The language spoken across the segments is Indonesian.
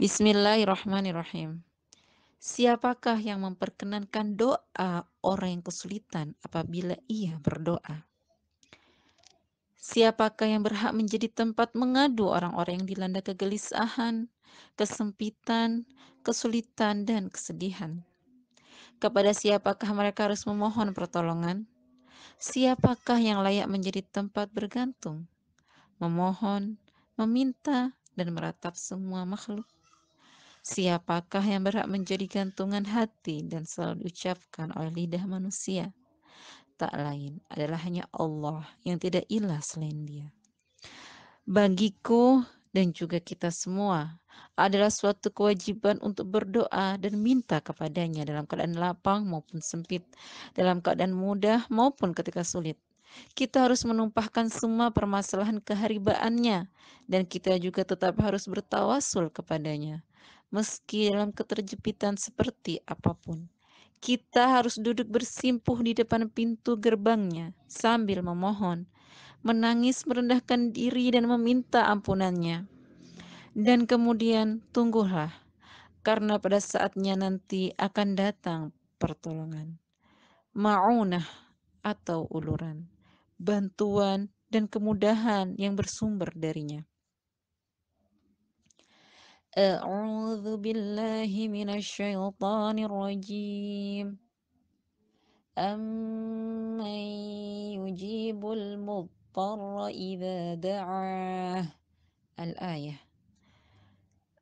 Bismillahirrahmanirrahim. Siapakah yang memperkenankan doa orang yang kesulitan apabila ia berdoa? Siapakah yang berhak menjadi tempat mengadu orang-orang yang dilanda kegelisahan, kesempitan, kesulitan, dan kesedihan? Kepada siapakah mereka harus memohon pertolongan? Siapakah yang layak menjadi tempat bergantung, memohon, meminta, dan meratap semua makhluk? Siapakah yang berhak menjadi gantungan hati dan selalu diucapkan oleh lidah manusia? Tak lain adalah hanya Allah yang tidak ilah selain Dia. Bagiku dan juga kita semua adalah suatu kewajiban untuk berdoa dan minta kepadanya dalam keadaan lapang maupun sempit, dalam keadaan mudah maupun ketika sulit. Kita harus menumpahkan semua permasalahan keharibaannya dan kita juga tetap harus bertawasul kepadanya. Meski dalam keterjepitan seperti apapun, kita harus duduk bersimpuh di depan pintu gerbangnya sambil memohon, menangis, merendahkan diri dan meminta ampunannya. Dan kemudian tunggulah, karena pada saatnya nanti akan datang pertolongan. Ma'unah atau uluran, bantuan dan kemudahan yang bersumber darinya. A'udzu billahi minasyaitonir rajim. Amman yujibul mudtarra idza da'ah. Al-ayah.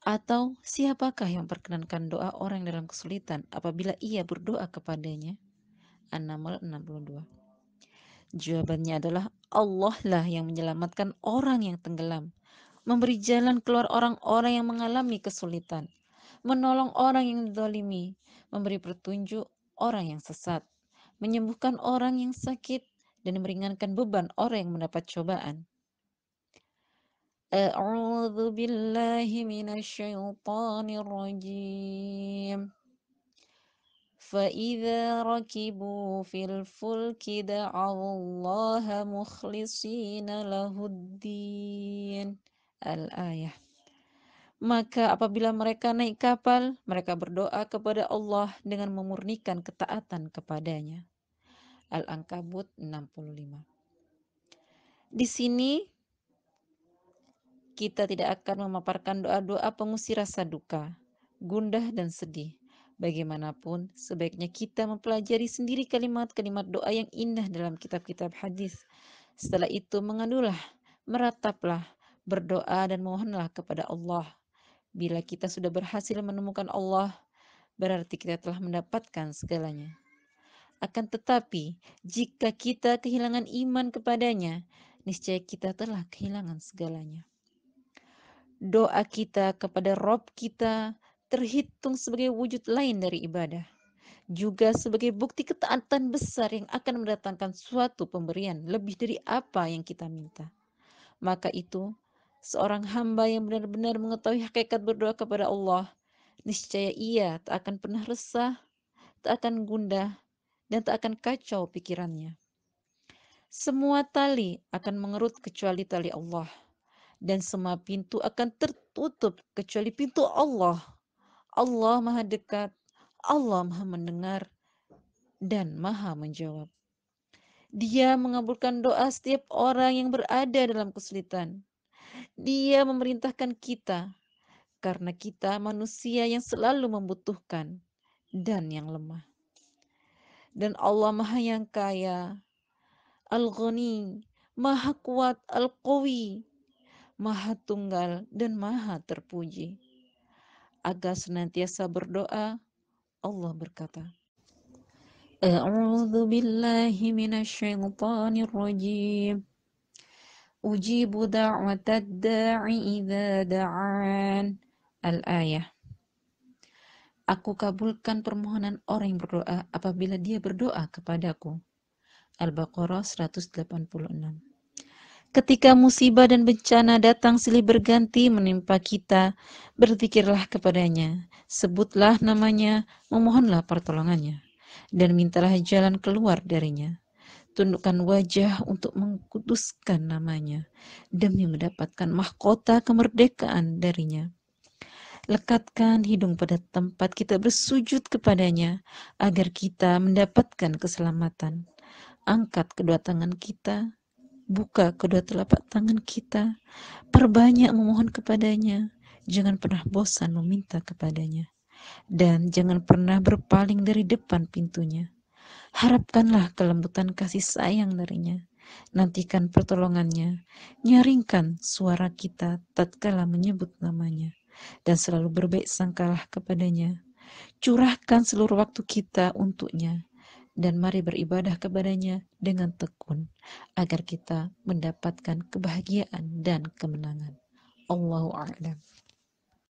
Atau siapakah yang memperkenankan doa orang dalam kesulitan apabila ia berdoa kepadanya? An-Naml 62. Jawabannya adalah Allah lah yang menyelamatkan orang yang tenggelam, memberi jalan keluar orang-orang yang mengalami kesulitan, menolong orang yang dizalimi, memberi petunjuk orang yang sesat, menyembuhkan orang yang sakit, dan meringankan beban orang yang mendapat cobaan. A'udzu billahi minasyaitonir rajim. فإذا ركبوا في الفلك دعوا الله مخلصين له الدين. Al-ayah. Maka apabila mereka naik kapal, mereka berdoa kepada Allah dengan memurnikan ketaatan kepadanya. Al-Ankabut 65. Di sini kita tidak akan memaparkan doa-doa pengusir rasa duka, gundah dan sedih. Bagaimanapun, sebaiknya kita mempelajari sendiri kalimat-kalimat doa yang indah dalam kitab-kitab hadis. Setelah itu mengadulah, merataplah, berdoa dan mohonlah kepada Allah. Bila kita sudah berhasil menemukan Allah, berarti kita telah mendapatkan segalanya. Akan tetapi, jika kita kehilangan iman kepadanya, niscaya kita telah kehilangan segalanya. Doa kita kepada Rob kita terhitung sebagai wujud lain dari ibadah, juga sebagai bukti ketaatan besar yang akan mendatangkan suatu pemberian lebih dari apa yang kita minta. Maka itu, seorang hamba yang benar-benar mengetahui hakikat berdoa kepada Allah, niscaya ia tak akan pernah resah, tak akan gundah, dan tak akan kacau pikirannya. Semua tali akan mengerut kecuali tali Allah, dan semua pintu akan tertutup kecuali pintu Allah. Allah Maha Dekat, Allah Maha Mendengar, dan Maha Menjawab. Dia mengabulkan doa setiap orang yang berada dalam kesulitan. Dia memerintahkan kita karena kita manusia yang selalu membutuhkan dan yang lemah. Dan Allah Maha yang kaya, Al-Ghani, Maha kuat, Al-Qawi, Maha tunggal dan Maha terpuji. Agar senantiasa berdoa, Allah berkata, A'udzu billahi minasyaitonir rajim. Ujibu da'watad da'i idza da'an. Al-ayah. Aku kabulkan permohonan orang yang berdoa apabila dia berdoa kepadaku. Al-Baqarah 186. Ketika musibah dan bencana datang silih berganti menimpa kita, berzikirlah kepadanya, sebutlah namanya, memohonlah pertolongannya, dan mintalah jalan keluar darinya. Tundukkan wajah untuk mengkuduskan namanya, demi mendapatkan mahkota kemerdekaan darinya. Lekatkan hidung pada tempat kita bersujud kepadanya, agar kita mendapatkan keselamatan. Angkat kedua tangan kita, buka kedua telapak tangan kita, perbanyak memohon kepadanya. Jangan pernah bosan meminta kepadanya. Dan jangan pernah berpaling dari depan pintunya. Harapkanlah kelembutan kasih sayang darinya. Nantikan pertolongannya. Nyaringkan suara kita tatkala menyebut namanya. Dan selalu berbaik sangkalah kepadanya. Curahkan seluruh waktu kita untuknya. Dan mari beribadah kepadanya dengan tekun. Agar kita mendapatkan kebahagiaan dan kemenangan. Allahu a'lam.